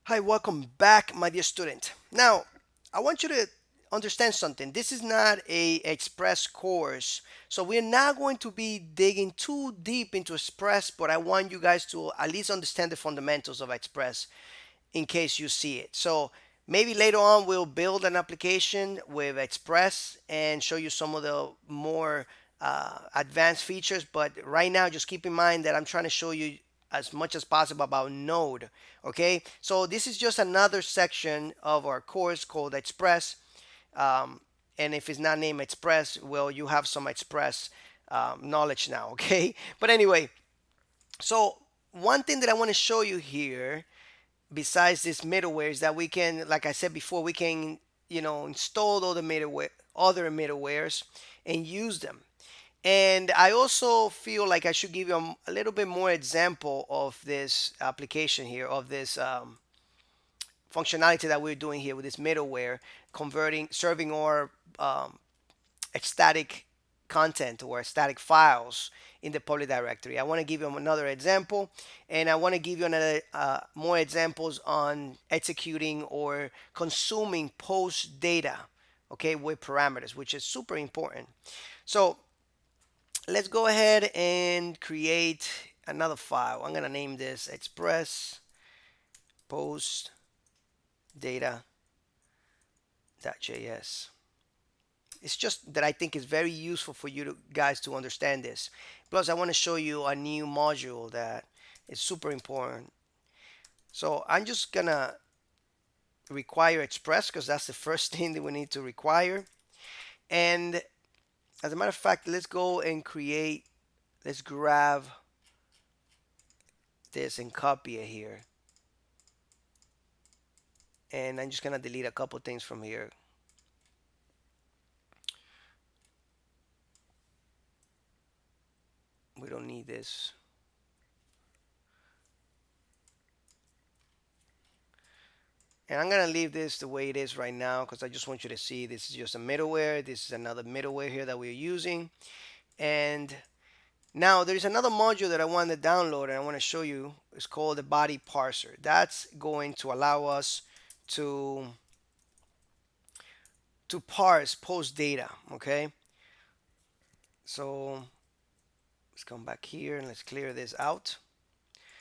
Hi, welcome back, my dear student. Now, I want you to understand something. This is not a Express course, so we're not going to be digging too deep into Express, but I want you guys to at least understand the fundamentals of Express in case you see it. So maybe later on we'll build an application with Express and show you some of the more advanced features. But right now, just keep in mind that I'm trying to show you as much as possible about Node. Okay, so this is just another section of our course called Express. Um, and if it's not named Express, well, you have some Express knowledge now. Okay, but anyway, so one thing that I want to show you here besides this middleware is that we can, like I said before, we can, install all the middleware, other middlewares and use them. And I also feel like I should give you a little bit more example of this application here, of this functionality that we're doing here with this middleware, converting, serving our um, static content or static files in the public directory. I want to give you another example, and I want to give you another more examples on executing or consuming post data, okay, with parameters, which is super important. So let's go ahead and create another file. I'm gonna name this express post data.js. It's just that I think it's very useful for you guys to understand this. Plus, I want to show you a new module that is super important. So I'm just gonna require Express because that's the first thing that we need to require. And as a matter of fact, let's go and create, let's grab this and copy it here. And I'm just gonna delete a couple things from here. We don't need this. And I'm gonna leave this the way it is right now because I just want you to see this is just a middleware. This is another middleware here that we're using. And now there's another module that I want to download and I want to show you. It's called the body parser. That's going to allow us to parse post data. Okay, so let's come back here and let's clear this out.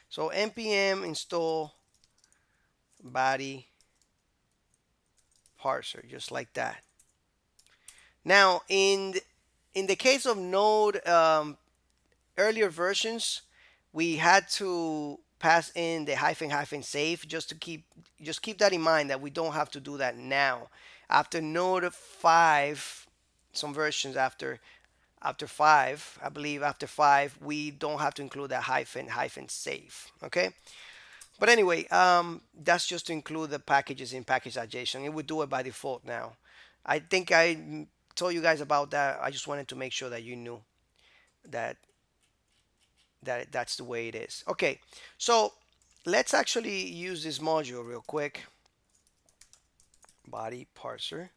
So npm install body parser, just like that. Now in the case of Node, earlier versions, we had to pass in the hyphen save just to keep that in mind that we don't have to do that now. After Node 5, some versions after 5, I believe after 5, we don't have to include that hyphen save. Okay. But anyway, that's just to include the packages in package.json. It would do it by default now. I think I told you guys about that. I just wanted to make sure that you knew that that's the way it is. Okay, so let's actually use this module real quick. Body parser.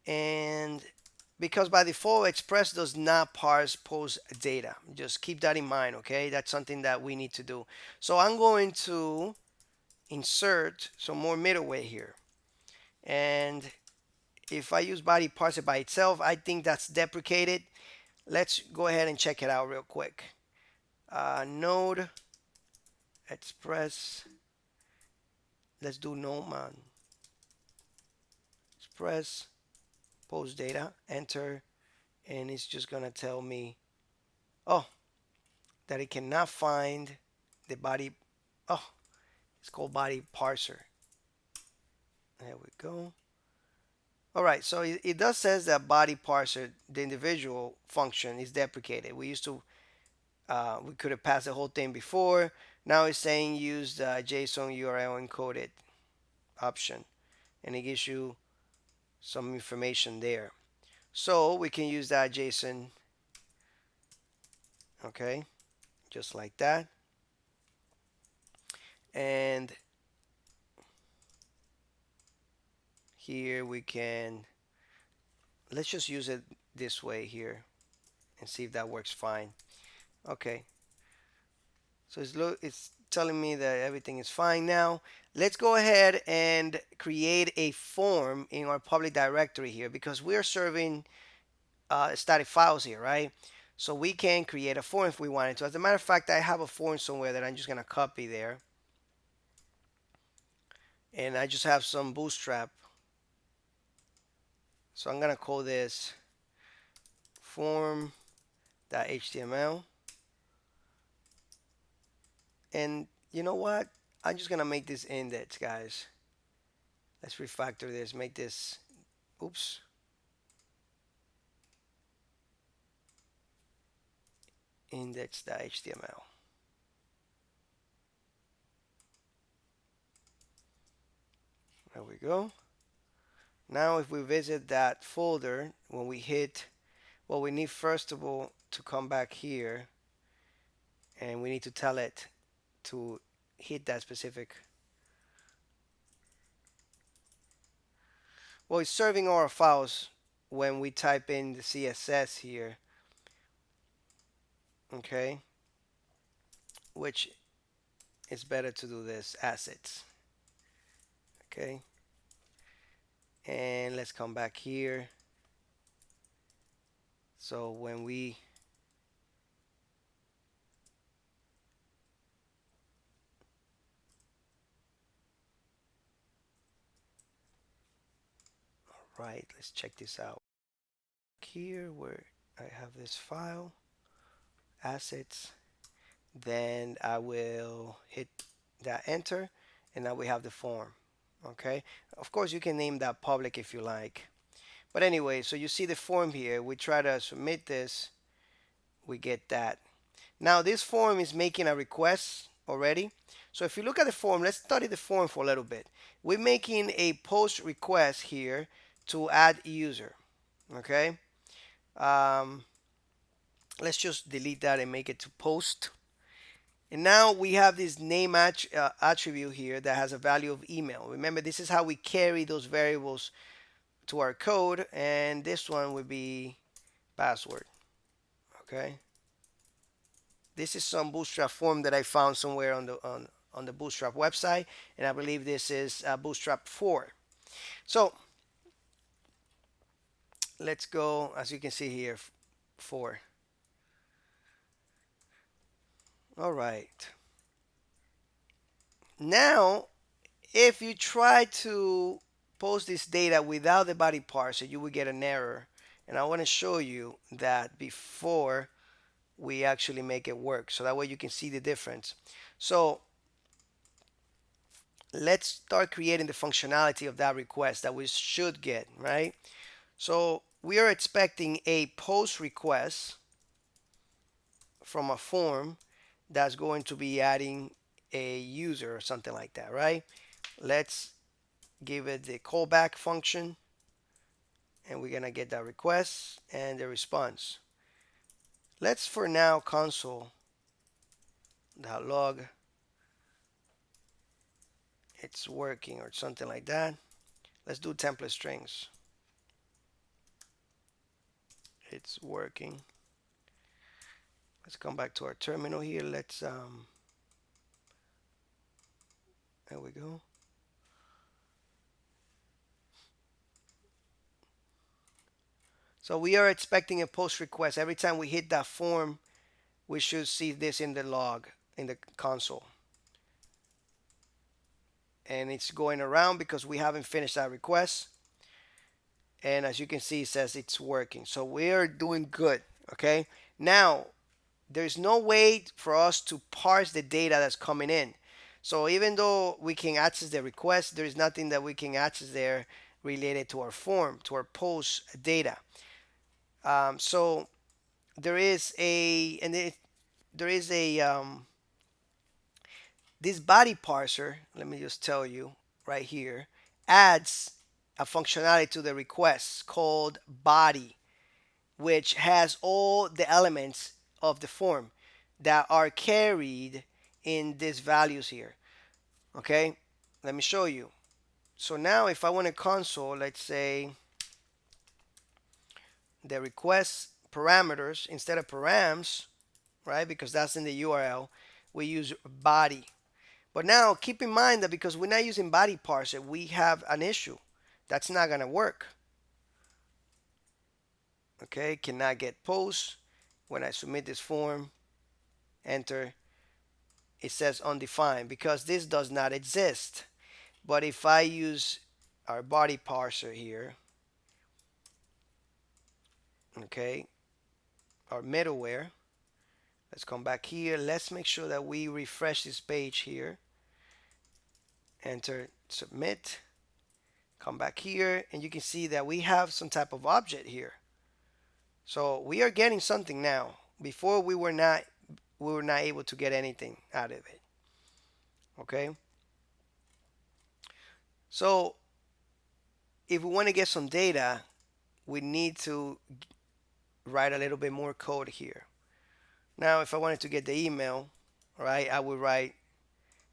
And because by default Express does not parse post data. Just keep that in mind, okay? That's something that we need to do. So I'm going to insert some more middleware here. And if I use body parser by itself, I think that's deprecated. Let's go ahead and check it out real quick. Node Express. Let's do Node man. Express post data, enter, and it's just gonna tell me, oh, that it cannot find the body. Oh, it's called body parser. There we go. All right, so it does says that body parser, the individual function, is deprecated. We could have passed the whole thing before. Now it's saying use the JSON URL encoded option, and it gives you some information there. So we can use that JSON, okay, just like that. And here we can, let's just use it this way here and see if that works fine. Okay, so it's telling me that everything is fine now. Let's go ahead and create a form in our public directory here because we're serving static files here, right? So we can create a form if we wanted to. As a matter of fact, I have a form somewhere that I'm just going to copy there. And I just have some bootstrap. So I'm going to call this form.html. And you know what? I'm just going to make this index, guys. Let's refactor this, make this, oops, index.html. There we go. Now if we visit that folder, when we hit, well, we need first of all to come back here and we need to tell it to hit that specific. Well, it's serving our files when we type in the CSS here, okay, which is better to do this assets, okay, and let's come back here. So when we right, let's check this out here where I have this file assets, then I will hit that enter and now we have the form. Okay, of course you can name that public if you like, but anyway, so you see the form here. We try to submit this, we get that. Now this form is making a request already. So if you look at the form, let's study the form for a little bit. We're making a post request here to add user. Okay, um, let's just delete that and make it to post. And now we have this name attribute here that has a value of email. Remember, this is how we carry those variables to our code, and this one would be password. Okay, this is some Bootstrap form that I found somewhere on the Bootstrap website, and I believe this is Bootstrap 4. So let's go, as you can see here, 4. All right. Now, if you try to post this data without the body parser, you will get an error. And I want to show you that before we actually make it work. So that way you can see the difference. So let's start creating the functionality of that request that we should get, right? So we are expecting a post request from a form that's going to be adding a user or something like that, right? Let's give it the callback function and we're gonna get that request and the response. Let's for now console.log it's working or something like that. Let's do template strings. It's working. Let's come back to our terminal here. Let's there we go. So we are expecting a post request. Every time we hit that form, we should see this in the log in the console. And it's going around because we haven't finished that request. And as you can see, it says it's working. So we are doing good. Okay. Now, there's no way for us to parse the data that's coming in. So even though we can access the request, there is nothing that we can access there related to our form, to our post data. So there is a, and there is a, this body parser, let me just tell you right here, adds a functionality to the request called body, which has all the elements of the form that are carried in these values here. Okay, let me show you. So now if I want to console, let's say the request parameters instead of params, right? Because that's in the URL, we use body. But now keep in mind that because we're not using body parser, we have an issue. That's not gonna work. Okay, cannot get post. When I submit this form, enter, it says undefined because this does not exist. But if I use our body parser here, okay, our middleware, let's come back here. Let's make sure that we refresh this page here. Enter, submit, come back here, and you can see that we have some type of object here. So we are getting something now. Before we were not able to get anything out of it. Okay. So if we want to get some data, we need to write a little bit more code here. Now, if I wanted to get the email, right, I would write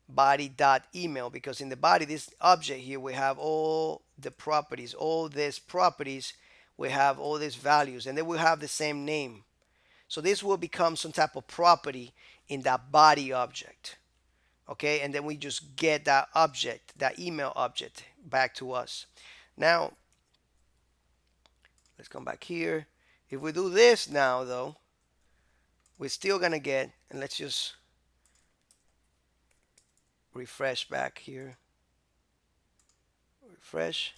body.email because in the body, this object here, we have all the properties, all these properties, we have all these values, and they will have the same name. So this will become some type of property in that body object. Okay, and then we just get that object, that email object, back to us. Now, let's come back here. If we do this now, though, we're still gonna get, and let's just refresh back here. Refresh,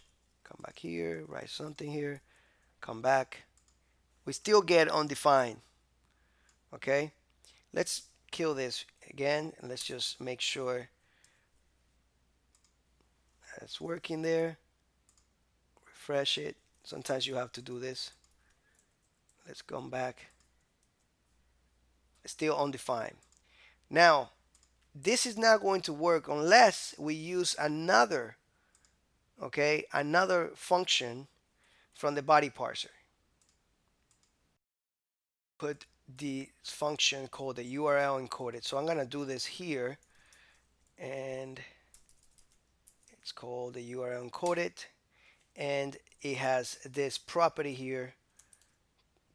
come back here, write something here, come back. We still get undefined. Okay, let's kill this again, and let's just make sure it's working there. Refresh it. Sometimes you have to do this. Let's come back. Still undefined. Now, this is not going to work unless we use another, okay, another function from the body parser. Put the function called the URL encoded. So I'm going to do this here, and it's called the URL encoded, and it has this property here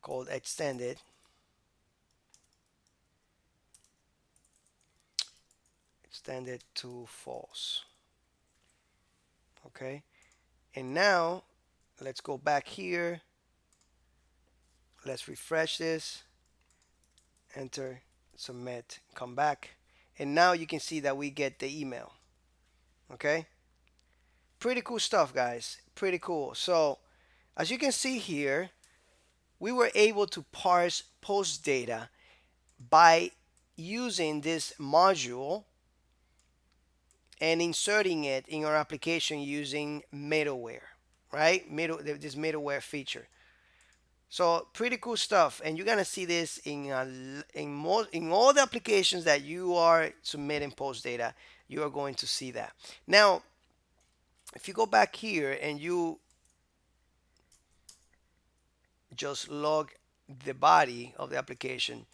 called extended. Extended to false. Okay, and now let's go back here. Let's refresh this, enter, submit, come back, and now you can see that we get the email. Okay, pretty cool stuff, guys. Pretty cool. So as you can see here, we were able to parse post data by using this module and inserting it in our application using middleware, right? This middleware feature. So pretty cool stuff, and you're gonna see this in all the applications that you are submitting post data. You are going to see that. Now, if you go back here and you just log the body of the application,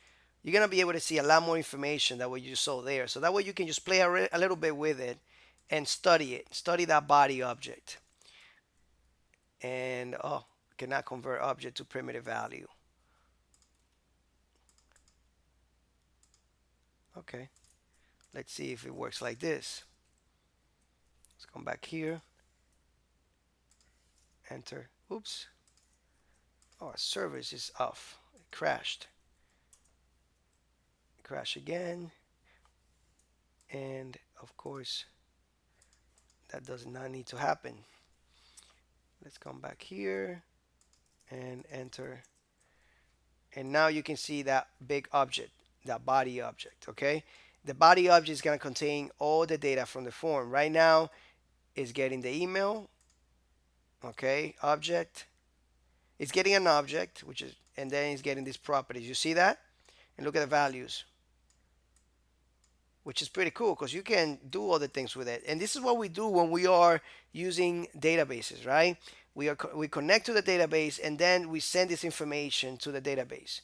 you're gonna be able to see a lot more information than what you saw there. So that way you can just play a little bit with it and study it. Study that body object. And cannot convert object to primitive value. Okay, let's see if it works like this. Let's come back here, enter. Oops, oh, service is off. It crashed. Crash again, and of course that does not need to happen. Let's come back here and enter, and now you can see that big object, that body object. Okay, the body object is going to contain all the data from the form. Right now is getting the email. Okay, object, it's getting an object, which is, and then it's getting these properties. You see that? And look at the values, which is pretty cool because you can do other things with it. And this is what we do when we are using databases, right? We connect to the database, and then we send this information to the database.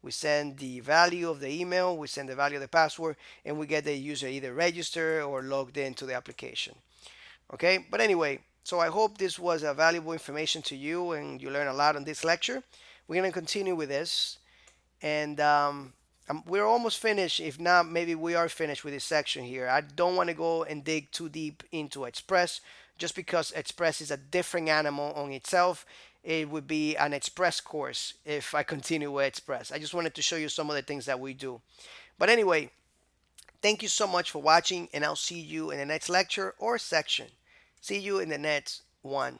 We send the value of the email, we send the value of the password, and we get the user either registered or logged into the application. Okay, but anyway, so I hope this was a valuable information to you and you learned a lot on this lecture. We're going to continue with this, and We're almost finished. If not, maybe we are finished with this section here. I don't want to go and dig too deep into Express, just because Express is a different animal on itself. It would be an Express course if I continue with Express. I just wanted to show you some of the things that we do. But anyway, thank you so much for watching, and I'll see you in the next lecture or section. See you in the next one.